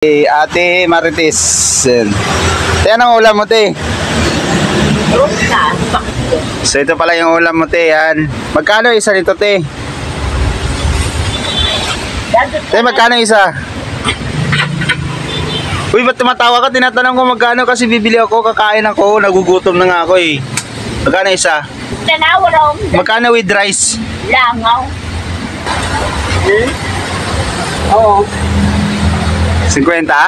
Ate Marites. Te, anong ulam mo, te? So ito pala yung ulam mo, te. Yan. Magkano isa nito, te? Te, magkano isa? Uy, ba't tumatawa ka? Tinatanong ko magkano kasi bibili ako, kakain ako, nagugutom na nga ako eh. Magkano isa? Magkano with rice? Langaw. Oo. 50? Ganda.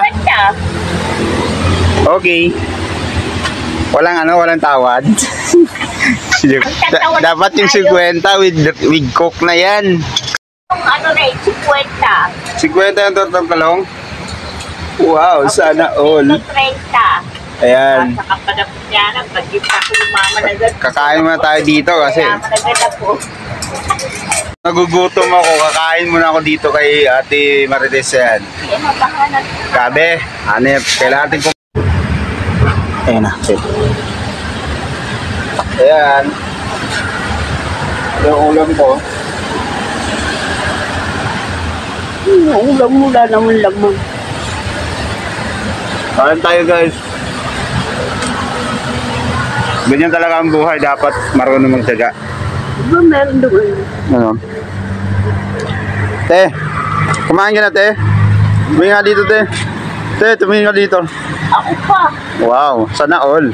Okay. Walang tawad. Dapat yung 50 with coke na yan. Ano na 50. 50 yung tortang talong? Wow, sana all. 30. Ayan. Sa kapadapos yan, pag-gita ko yung mama na ganda. Kakain muna tayo dito kasi nagugutom ako. Kakain muna ako dito kay Ate Marites yan. Gabi, hanip. Kailangan natin kung... Ayan na. Ayan. Yung ulam ko. Ulam mula naman lamang. Kain tayo, guys. Ganyan talaga ang buhay. Dapat marunong magtyaga. Meron doon. Ano? Te, kumain ka na, te. Tumingin nga dito, te. Te, tumingin ka dito. Ako pa. Wow, sana all.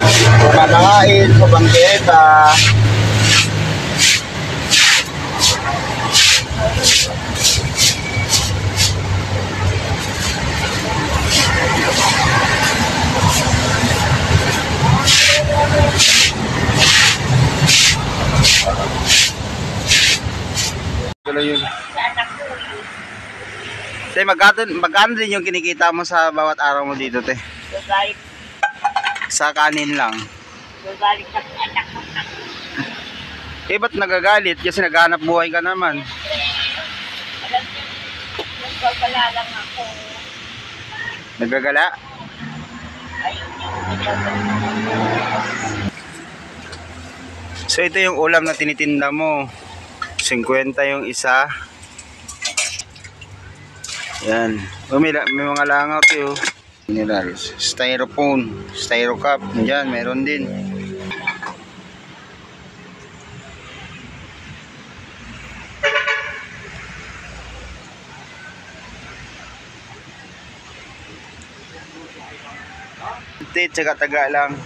Kumakain sa bangketa. Te, magkano din yung kinikita mo sa bawat araw mo dito, te? Gagalit. Sa kanin lang. Gagalit sa anak ko. Eh, ba't nagagalit? Kasi naghanap buhay ka naman. Alam niyo, nagpapala lang ako. Nagagala? Ayun yung So, ito yung ulam na tinitinda mo. 50 yung isa. Yan. Oh, may mga langaw tayo. Minerals. Styrofoam. Styro cup. Yan, meron din. Tit, taga lang.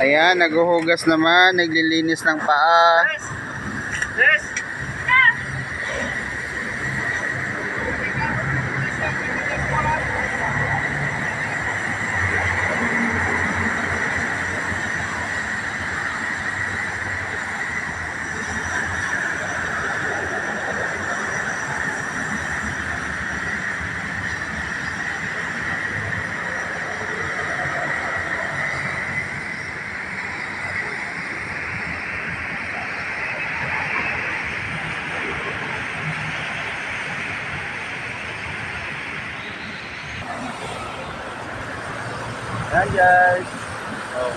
Ayan, naghuhugas naman, naglilinis ng paa. Yes. Ayan, guys. Oh.